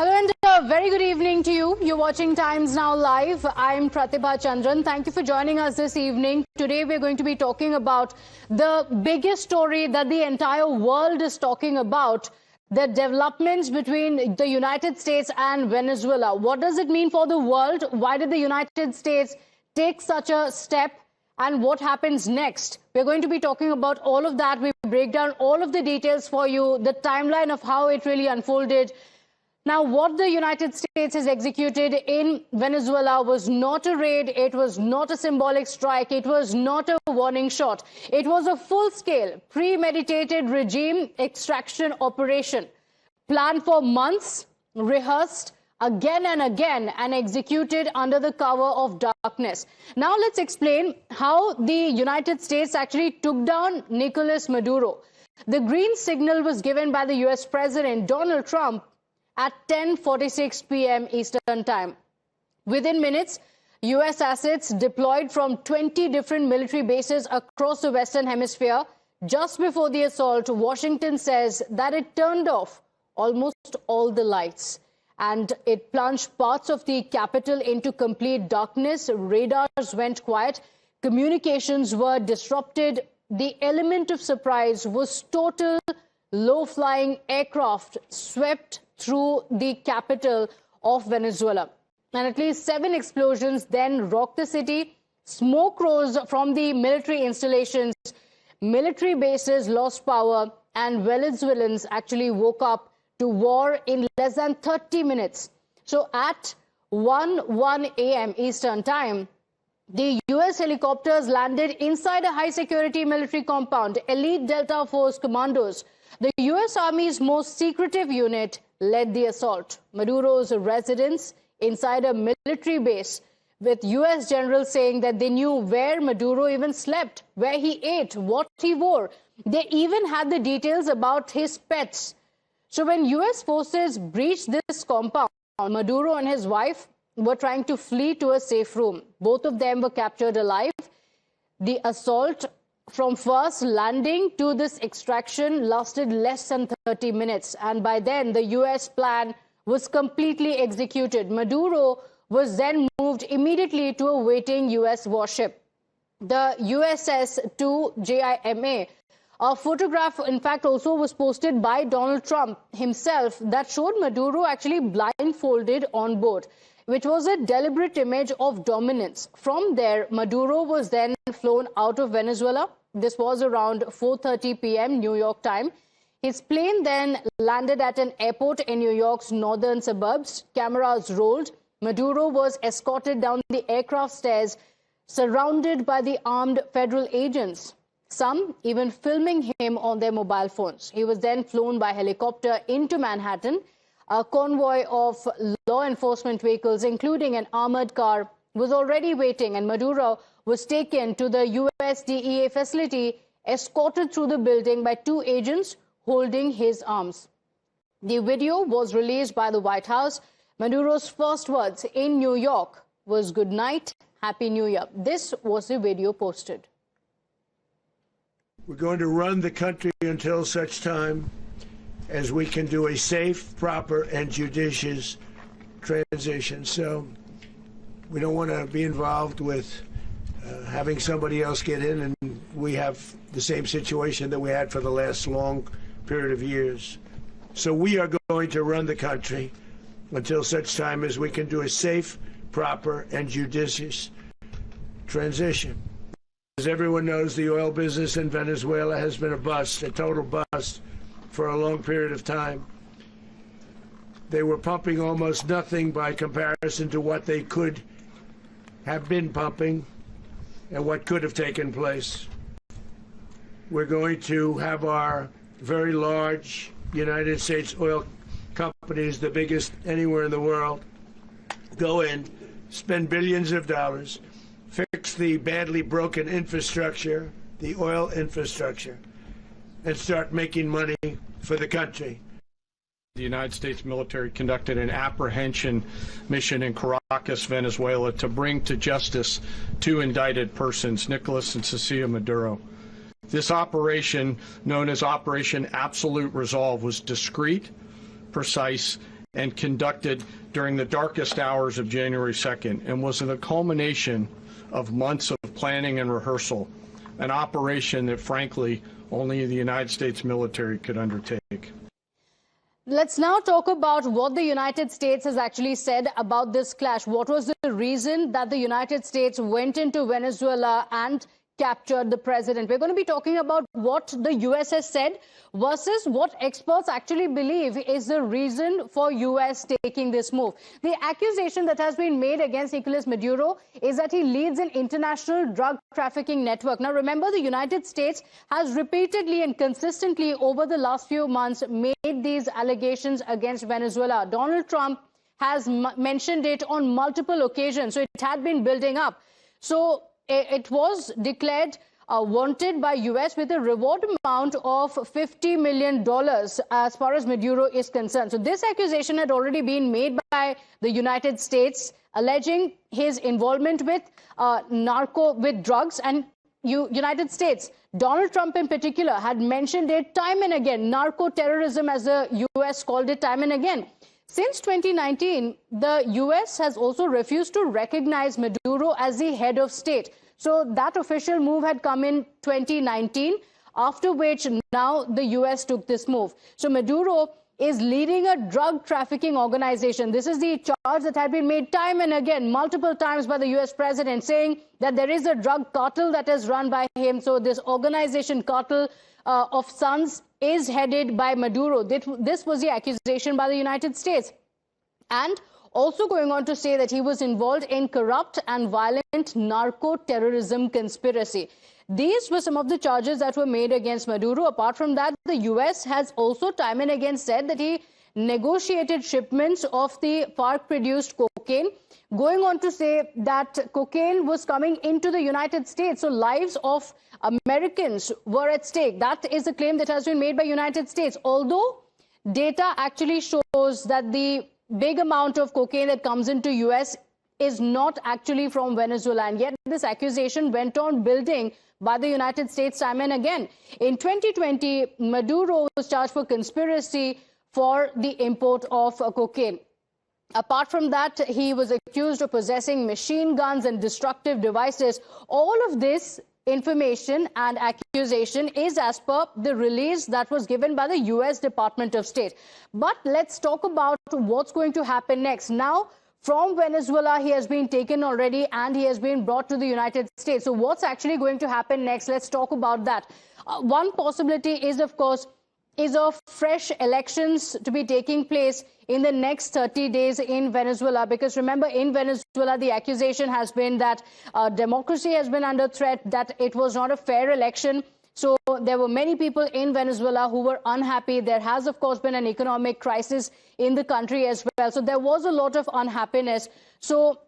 Hello and a very good evening to you. You're watching Times Now Live. I'm Pratibha Chandran. Thank you for joining us this evening. Today we're going to be talking about the biggest story that the entire world is talking about, the developments between the United States and Venezuela. What does it mean for the world? Why did the United States take such a step? And what happens next? We're going to be talking about all of that. We break down all of the details for you, the timeline of how it really unfolded. Now, what the United States has executed in Venezuela was not a raid, it was not a symbolic strike, it was not a warning shot. It was a full-scale, premeditated regime extraction operation, planned for months, rehearsed again and again, and executed under the cover of darkness. Now, let's explain how the United States actually took down Nicolas Maduro. The green signal was given by the US President Donald Trump at 10:46 p.m. Eastern Time. Within minutes, U.S. assets deployed from 20 different military bases across the Western Hemisphere. Just before the assault, Washington says that it turned off almost all the lights and it plunged parts of the capital into complete darkness. Radars went quiet. Communications were disrupted. The element of surprise was total. Low-flying aircraft swept through the capital of Venezuela. And at least 7 explosions then rocked the city. Smoke rose from the military installations. Military bases lost power, and Venezuelans actually woke up to war in less than 30 minutes. So at 1:01 a.m. Eastern Time, the U.S. helicopters landed inside a high-security military compound. Elite Delta Force commandos, the U.S. Army's most secretive unit, led the assault. Maduro's residence inside a military base, with U.S. generals saying that they knew where Maduro even slept, where he ate, what he wore. They even had the details about his pets. So when U.S. forces breached this compound, Maduro and his wife were trying to flee to a safe room. Both of them were captured alive. The assault from first landing to this extraction lasted less than 30 minutes. And by then, the U.S. plan was completely executed. Maduro was then moved immediately to a waiting U.S. warship, the USS-2 JIMA. A photograph, in fact, also was posted by Donald Trump himself that showed Maduro actually blindfolded on board, which was a deliberate image of dominance. From there, Maduro was then flown out of Venezuela. This was around 4:30 p.m. New York time. His plane then landed at an airport in New York's northern suburbs. Cameras rolled. Maduro was escorted down the aircraft stairs, surrounded by the armed federal agents, some even filming him on their mobile phones. He was then flown by helicopter into Manhattan. A convoy of law enforcement vehicles, including an armored car, was already waiting, and Maduro was taken to the US DEA facility, escorted through the building by 2 agents holding his arms. The video was released by the White House. Maduro's first words in New York was "Good night, Happy New Year." This was the video posted. We're going to run the country until such time as we can do a safe, proper, and judicious transition. So we don't want to be involved with having somebody else get in, and we have the same situation that we had for the last long period of years. So we are going to run the country until such time as we can do a safe, proper, and judicious transition. As everyone knows, the oil business in Venezuela has been a bust, a total bust, for a long period of time. They were pumping almost nothing by comparison to what they could have been pumping and what could have taken place. We're going to have our very large United States oil companies, the biggest anywhere in the world, go in, spend billions of dollars, fix the badly broken infrastructure, the oil infrastructure, and start making money for the country. The United States military conducted an apprehension mission in Caracas, Venezuela, to bring to justice 2 indicted persons, Nicolas and Cecilia Maduro. This operation, known as Operation Absolute Resolve, was discreet, precise, and conducted during the darkest hours of January 2nd and was the culmination of months of planning and rehearsal, an operation that, frankly, only the United States military could undertake. Let's now talk about what the United States has actually said about this clash. What was the reason that the United States went into Venezuela and captured the president? We're going to be talking about what the US has said versus what experts actually believe is the reason for US taking this move. The accusation that has been made against Nicolas Maduro is that he leads an international drug trafficking network. Now, remember, the United States has repeatedly and consistently over the last few months made these allegations against Venezuela. Donald Trump has mentioned it on multiple occasions, so it had been building up. So it was declared wanted by US with a reward amount of $50 million as far as Maduro is concerned. So this accusation had already been made by the United States, alleging his involvement with drugs. And United States, Donald Trump in particular, had mentioned it time and again, narco-terrorism as the US called it time and again. Since 2019, the US has also refused to recognize Maduro as the head of state. So that official move had come in 2019, after which now the US took this move. So Maduro is leading a drug trafficking organization. This is the charge that had been made time and again, multiple times by the US president, saying that there is a drug cartel that is run by him. So this organization, cartel of sons, is headed by Maduro. This was the accusation by the United States. And also going on to say that he was involved in corrupt and violent narco-terrorism conspiracy. These were some of the charges that were made against Maduro. Apart from that, the US has also time and again said that he negotiated shipments of the FARC-produced cocaine, going on to say that cocaine was coming into the United States. So lives of Americans were at stake. That is a claim that has been made by United States. Although data actually shows that the big amount of cocaine that comes into US is not actually from Venezuela. And yet this accusation went on building by the United States time and again. In 2020, Maduro was charged for conspiracy for the import of cocaine. Apart from that, he was accused of possessing machine guns and destructive devices. All of this information and accusation is as per the release that was given by the US Department of State. But let's talk about what's going to happen next. Now, from Venezuela, he has been taken already and he has been brought to the United States. So what's actually going to happen next? Let's talk about that. One possibility is, of course, of fresh elections to be taking place in the next 30 days in Venezuela. Because remember, in Venezuela, the accusation has been that democracy has been under threat, that it was not a fair election. So there were many people in Venezuela who were unhappy. There has, of course, been an economic crisis in the country as well. So there was a lot of unhappiness. So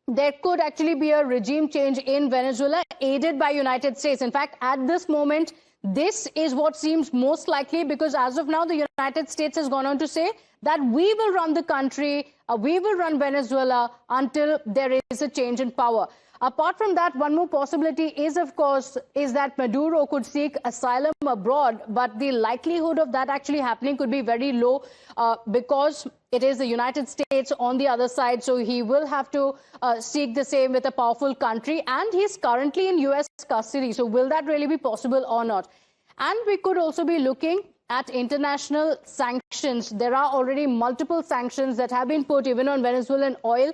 there could actually be a regime change in Venezuela aided by United States. In fact, at this moment, this is what seems most likely, because as of now, the United States has gone on to say that we will run the country, we will run Venezuela until there is a change in power. Apart from that, one more possibility is, of course, is that Maduro could seek asylum abroad, but the likelihood of that actually happening could be very low because it is the United States on the other side. So he will have to seek the same with a powerful country, and he's currently in US custody. So will that really be possible or not? And we could also be looking at international sanctions. There are already multiple sanctions that have been put even on Venezuelan oil.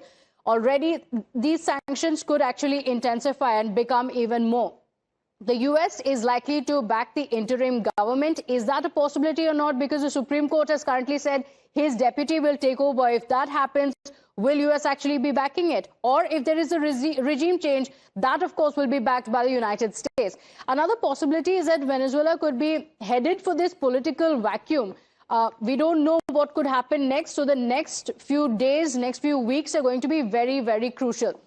Already, these sanctions could actually intensify and become even more. The US is likely to back the interim government. Is that a possibility or not? Because the Supreme Court has currently said his deputy will take over. If that happens, will US actually be backing it? Or if there is a regime change, that of course will be backed by the United States. Another possibility is that Venezuela could be headed for this political vacuum. We don't know what could happen next. So the next few days, next few weeks are going to be very, very crucial.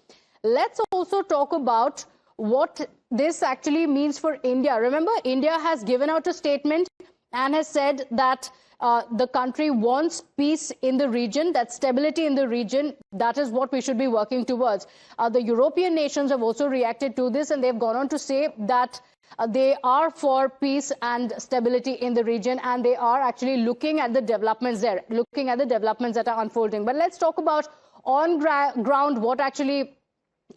Let's also talk about what this actually means for India. Remember, India has given out a statement and has said that the country wants peace in the region, that stability in the region. That is what we should be working towards. The European nations have also reacted to this, and they've gone on to say that they are for peace and stability in the region, and they are actually looking at the developments there, looking at the developments that are unfolding. But let's talk about on ground what actually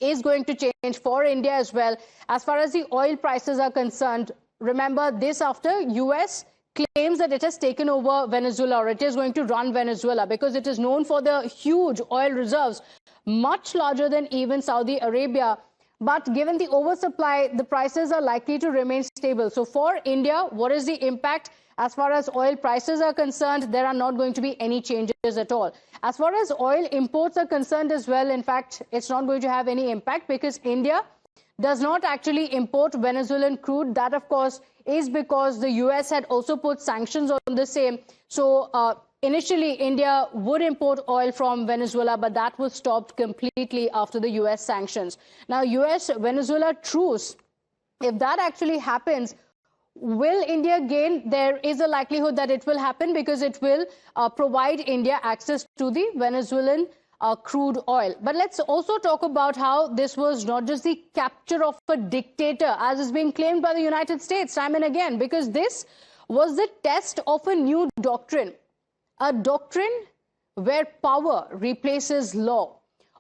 is going to change for India as well. As far as the oil prices are concerned, remember this after US claims that it has taken over Venezuela, or it is going to run Venezuela, because it is known for the huge oil reserves, much larger than even Saudi Arabia. But given the oversupply, the prices are likely to remain stable. So for India, what is the impact? As far as oil prices are concerned, there are not going to be any changes at all. As far as oil imports are concerned as well, in fact, it's not going to have any impact, because India does not actually import Venezuelan crude. That, of course, is because the US had also put sanctions on the same. So initially, India would import oil from Venezuela, but that was stopped completely after the US sanctions. Now, US-Venezuela truce, if that actually happens, will India gain? There is a likelihood that it will happen, because it will provide India access to the Venezuelan crude oil. But let's also talk about how this was not just the capture of a dictator, as is being claimed by the United States time and again, because this was the test of a new doctrine, a doctrine where power replaces law.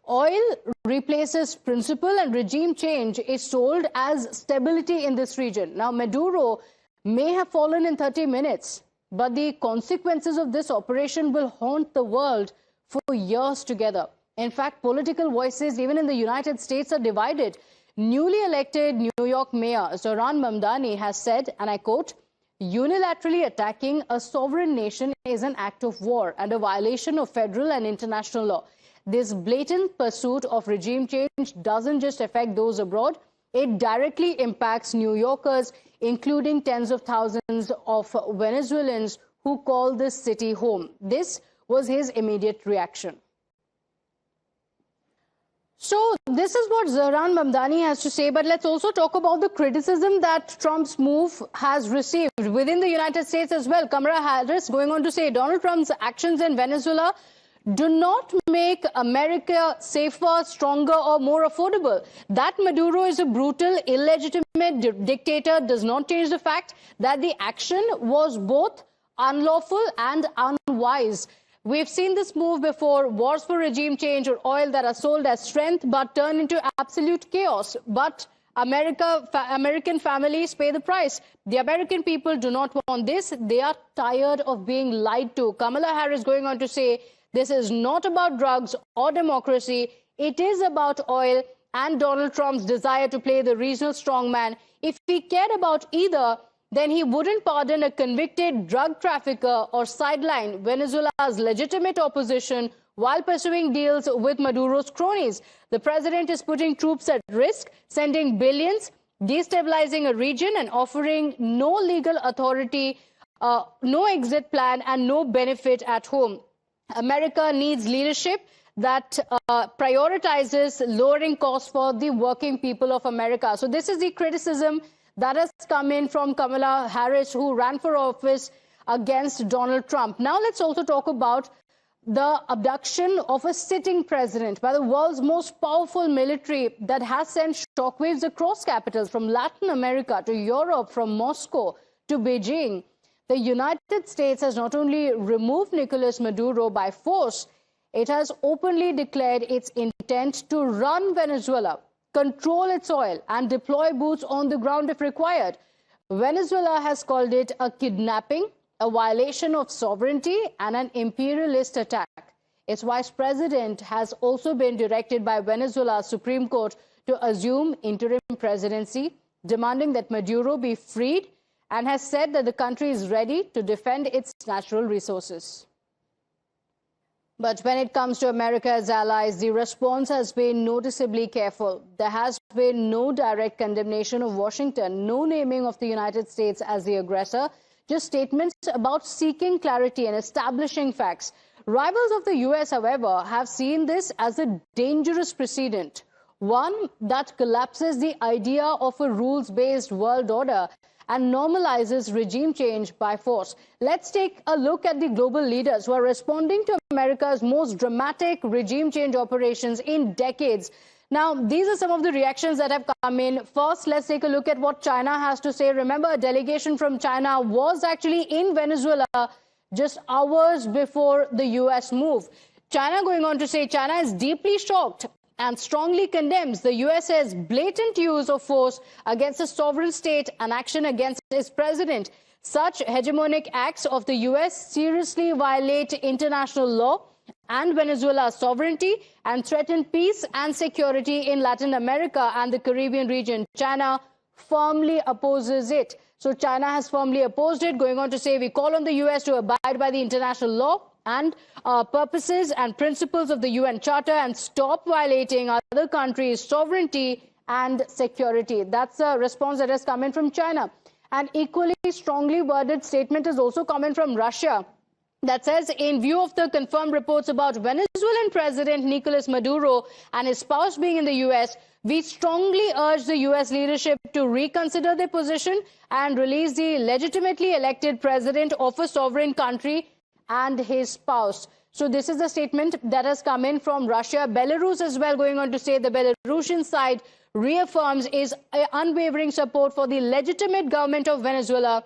Oil replaces principle, and regime change is sold as stability in this region. Now, Maduro may have fallen in 30 minutes, but the consequences of this operation will haunt the world for years together. In fact, political voices, even in the United States, are divided. Newly elected New York Mayor Zohran Mamdani has said, and I quote, "Unilaterally attacking a sovereign nation is an act of war and a violation of federal and international law. This blatant pursuit of regime change doesn't just affect those abroad, it directly impacts New Yorkers, including tens of thousands of Venezuelans who call this city home." This was his immediate reaction. So this is what Zohran Mamdani has to say, but let's also talk about the criticism that Trump's move has received within the United States as well. Kamala Harris going on to say Donald Trump's actions in Venezuela do not make America safer, stronger, or more affordable. That Maduro is a brutal, illegitimate dictator does not change the fact that the action was both unlawful and unwise. We've seen this move before, wars for regime change or oil that are sold as strength but turn into absolute chaos. But American families pay the price. The American people do not want this. They are tired of being lied to. Kamala Harris going on to say, this is not about drugs or democracy. It is about oil and Donald Trump's desire to play the regional strongman. If he cared about either, then he wouldn't pardon a convicted drug trafficker or sideline Venezuela's legitimate opposition while pursuing deals with Maduro's cronies. The president is putting troops at risk, sending billions, destabilizing a region, and offering no legal authority, no exit plan, and no benefit at home. America needs leadership that prioritizes lowering costs for the working people of America. So this is the criticism that has come in from Kamala Harris, who ran for office against Donald Trump. Now let's also talk about the abduction of a sitting president by the world's most powerful military that has sent shockwaves across capitals, from Latin America to Europe, from Moscow to Beijing. The United States has not only removed Nicolas Maduro by force, it has openly declared its intent to run Venezuela, control its oil, and deploy boots on the ground if required. Venezuela has called it a kidnapping, a violation of sovereignty, and an imperialist attack. Its vice president has also been directed by Venezuela's Supreme Court to assume interim presidency, demanding that Maduro be freed, and has said that the country is ready to defend its natural resources. But when it comes to America's allies, the response has been noticeably careful. There has been no direct condemnation of Washington, no naming of the United States as the aggressor, just statements about seeking clarity and establishing facts. Rivals of the US, however, have seen this as a dangerous precedent, one that collapses the idea of a rules-based world order and normalizes regime change by force. Let's take a look at the global leaders who are responding to America's most dramatic regime change operations in decades. Now, these are some of the reactions that have come in. First, let's take a look at what China has to say. Remember, a delegation from China was actually in Venezuela just hours before the US move. China going on to say China is deeply shocked and strongly condemns the US's blatant use of force against a sovereign state and action against its president. Such hegemonic acts of the US seriously violate international law and Venezuela's sovereignty and threaten peace and security in Latin America and the Caribbean region. China firmly opposes it. So China has firmly opposed it, going on to say, we call on the US to abide by the international law and purposes and principles of the UN Charter and stop violating other countries' sovereignty and security. That's a response that has come in from China. An equally strongly worded statement is also coming from Russia that says, in view of the confirmed reports about Venezuelan President Nicolas Maduro and his spouse being in the US, we strongly urge the US leadership to reconsider their position and release the legitimately elected president of a sovereign country and his spouse. So this is the statement that has come in from Russia. Belarus as well going on to say the Belarusian side reaffirms its unwavering support for the legitimate government of Venezuela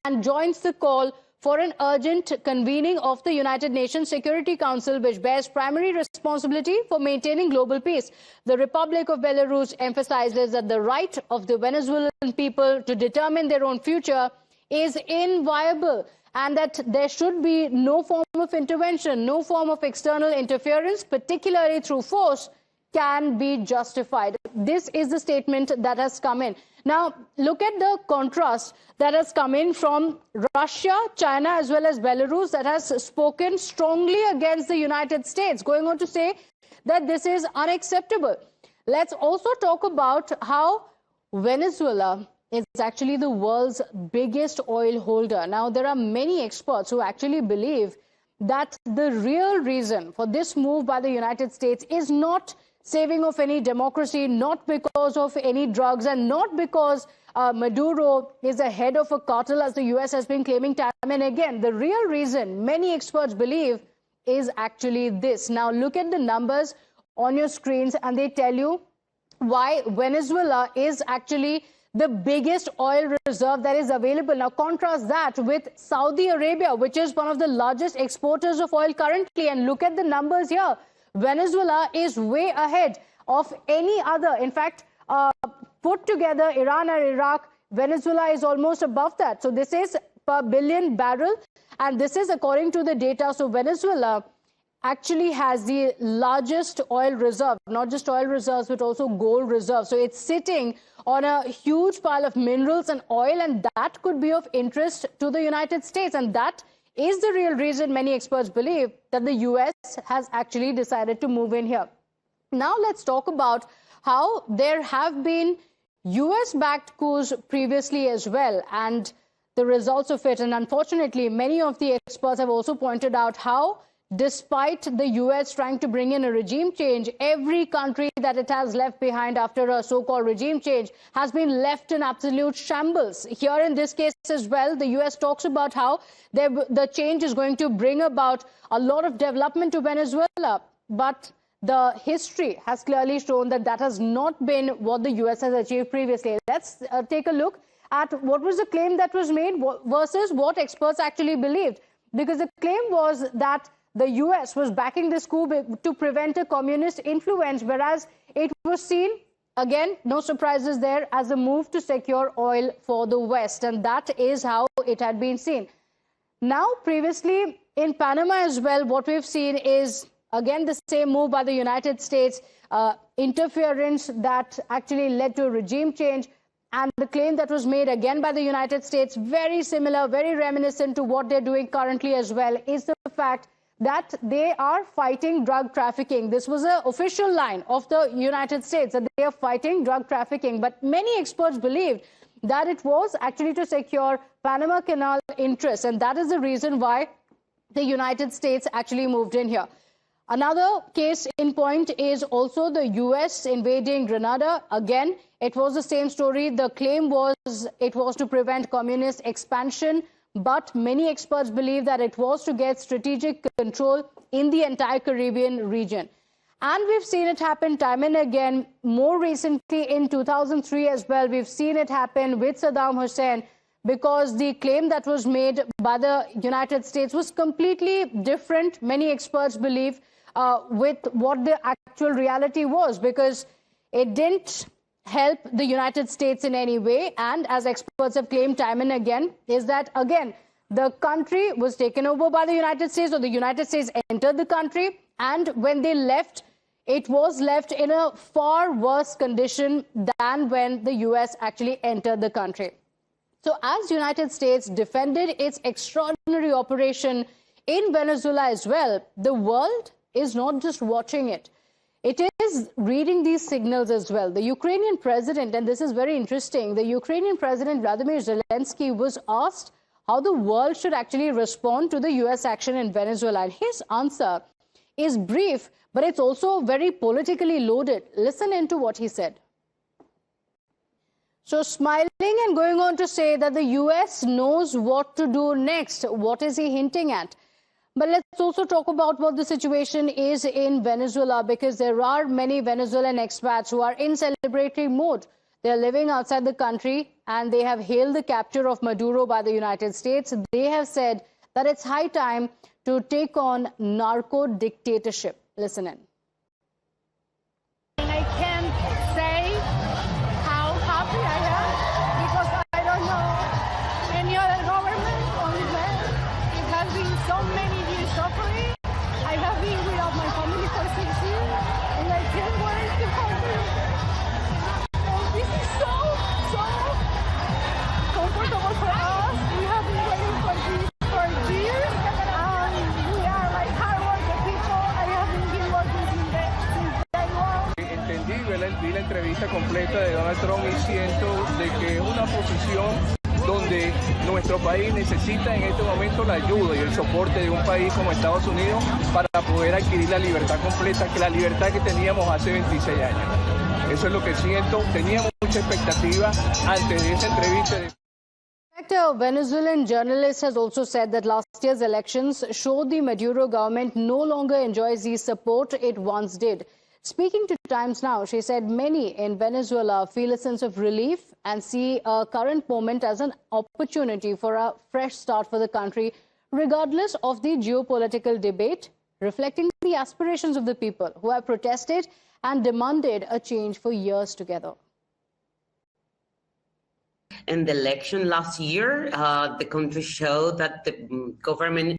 and joins the call for an urgent convening of the United Nations Security Council, which bears primary responsibility for maintaining global peace. The Republic of Belarus emphasizes that the right of the Venezuelan people to determine their own future is inviolable and that there should be no form of intervention, no form of external interference, particularly through force, can be justified. This is the statement that has come in. Now, look at the contrast that has come in from Russia, China, as well as Belarus, that has spoken strongly against the United States, going on to say that this is unacceptable. Let's also talk about how Venezuela is actually the world's biggest oil holder. Now, there are many experts who actually believe that the real reason for this move by the United States is not saving of any democracy, not because of any drugs, and not because Maduro is the head of a cartel, as the US has been claiming time and again. The real reason, many experts believe, is actually this. Now, look at the numbers on your screens, and they tell you why Venezuela is actually the biggest oil reserve that is available. Now, contrast that with Saudi Arabia, which is one of the largest exporters of oil currently, and look at the numbers here. Venezuela is way ahead of any other. In fact, put together Iran and Iraq, Venezuela is almost above that. So this is per billion barrel, and this is according to the data. So Venezuela actually has the largest oil reserve, not just oil reserves, but also gold reserves. So it's sitting on a huge pile of minerals and oil, and that could be of interest to the United States. And that is the real reason many experts believe that the US has actually decided to move in here. Now let's talk about how there have been US-backed coups previously as well and the results of it. And unfortunately, many of the experts have also pointed out how, despite the US trying to bring in a regime change, every country that it has left behind after a so-called regime change has been left in absolute shambles. Here in this case as well, the US talks about how the change is going to bring about a lot of development to Venezuela. But the history has clearly shown that that has not been what the US has achieved previously. Let's take a look at what was the claim that was made versus what experts actually believed. Because the claim was that the US was backing this coup to prevent a communist influence, whereas it was seen, again, no surprises there, as a move to secure oil for the West. And that is how it had been seen. Now, previously in Panama as well, what we've seen is, again, the same move by the United States, interference that actually led to a regime change. And the claim that was made again by the United States, very similar, very reminiscent to what they're doing currently as well, is the fact that they are fighting drug trafficking. This was an official line of the United States, that they are fighting drug trafficking. But many experts believed that it was actually to secure Panama Canal interests. And that is the reason why the United States actually moved in here. Another case in point is also the US invading Grenada. Again, it was the same story. The claim was it was to prevent communist expansion, but many experts believe that it was to get strategic control in the entire Caribbean region. And we've seen it happen time and again. More recently in 2003 as well, we've seen it happen with Saddam Hussein, because the claim that was made by the United States was completely different, many experts believe, with what the actual reality was, because it didn't help the United States in any way. And as experts have claimed time and again, is that, again, the country was taken over by the United States, or the United States entered the country, and when they left, it was left in a far worse condition than when the US actually entered the country. So as United States defended its extraordinary operation in Venezuela as well, the world is not just watching it. It is reading these signals as well. The Ukrainian president, and this is very interesting, the Ukrainian president Vladimir Zelensky was asked how the world should actually respond to the US action in Venezuela. And his answer is brief, but it's also very politically loaded. Listen into what he said. So smiling and going on to say that the US knows what to do next. What is he hinting at? But let's also talk about what the situation is in Venezuela, because there are many Venezuelan expats who are in celebratory mode. They're living outside the country and they have hailed the capture of Maduro by the United States. They have said that it's high time to take on narco dictatorship. Listen in. I can't say how happy I am, because I don't know any other government, only them. It has been so many years suffering. I have been without my family for 6 years, and I can't wait to country. And this is so comfortable for us. We have been waiting for this for years, and we are like hard-working people. I have been working since day one. Entendí, vi la entrevista completa de Donald Trump y siento de que es una posición donde nuestro país necesita en este momento la ayuda y el soporte de un país como Estados Unidos para poder adquirir la libertad completa, que la libertad que teníamos hace 26 años. Eso es lo que siento. Teníamos mucha expectativa antes de esa entrevista. A Venezuelan journalist has also said that last year's elections showed the Maduro government no longer enjoys the support it once did. Speaking to Times Now, she said many in Venezuela feel a sense of relief and see a current moment as an opportunity for a fresh start for the country, regardless of the geopolitical debate, reflecting the aspirations of the people who have protested and demanded a change for years together. In the election last year, the country showed that the government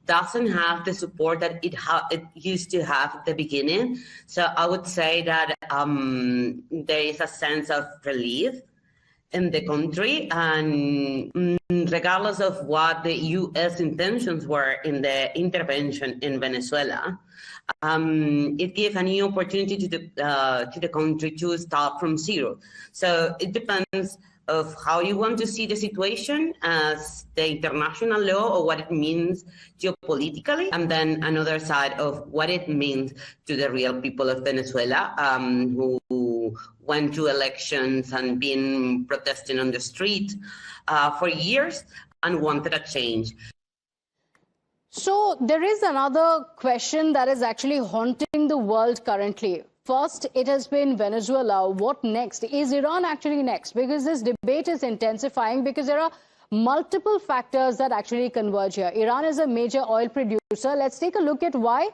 doesn't have the support that it used to have at the beginning. So I would say that there is a sense of relief in the country, and regardless of what the U.S. intentions were in the intervention in Venezuela, it gives a new opportunity to the country to start from zero. So it depends of how you want to see the situation as the international law, or what it means geopolitically, and then another side of what it means to the real people of Venezuela, who went to elections and been protesting on the street for years and wanted a change. So there is another question that is actually haunting the world currently. First, it has been Venezuela. What next? Is Iran actually next? Because this debate is intensifying, because there are multiple factors that actually converge here. Iran is a major oil producer. Let's take a look at why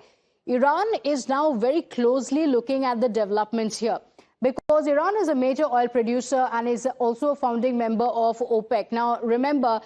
Iran is now very closely looking at the developments here. Because Iran is a major oil producer and is also a founding member of OPEC. Now, remember,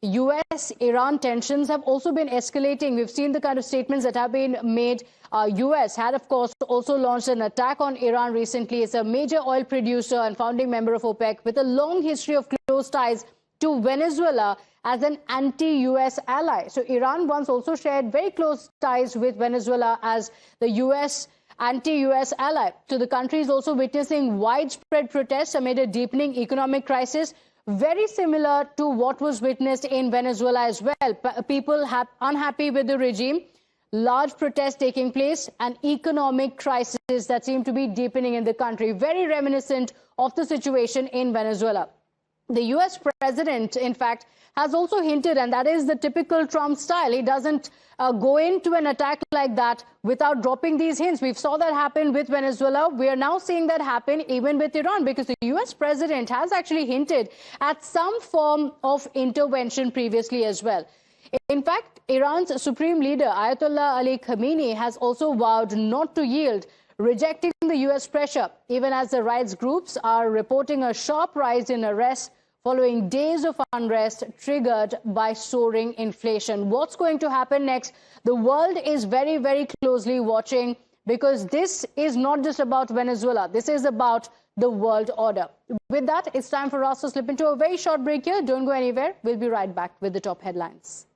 US-Iran tensions have also been escalating. We've seen the kind of statements that have been made. US had, of course, also launched an attack on Iran recently. It's a major oil producer and founding member of OPEC with a long history of close ties to Venezuela as an anti-US ally. So Iran once also shared very close ties with Venezuela as the US anti-US ally. So the country is also witnessing widespread protests amid a deepening economic crisis, very similar to what was witnessed in Venezuela as well. People unhappy with the regime. large protests taking place, an economic crisis that seemed to be deepening in the country, very reminiscent of the situation in Venezuela. The US president, in fact, has also hinted, and that is the typical Trump style. He doesn't go into an attack like that without dropping these hints. We saw that happen with Venezuela. We are now seeing that happen even with Iran, because the US president has actually hinted at some form of intervention previously as well. In fact, Iran's supreme leader, Ayatollah Ali Khamenei, has also vowed not to yield, rejecting the US pressure, even as the rights groups are reporting a sharp rise in arrests following days of unrest triggered by soaring inflation. What's going to happen next? The world is very, very closely watching, because this is not just about Venezuela. This is about the world order. With that, it's time for us to slip into a very short break here. Don't go anywhere. We'll be right back with the top headlines.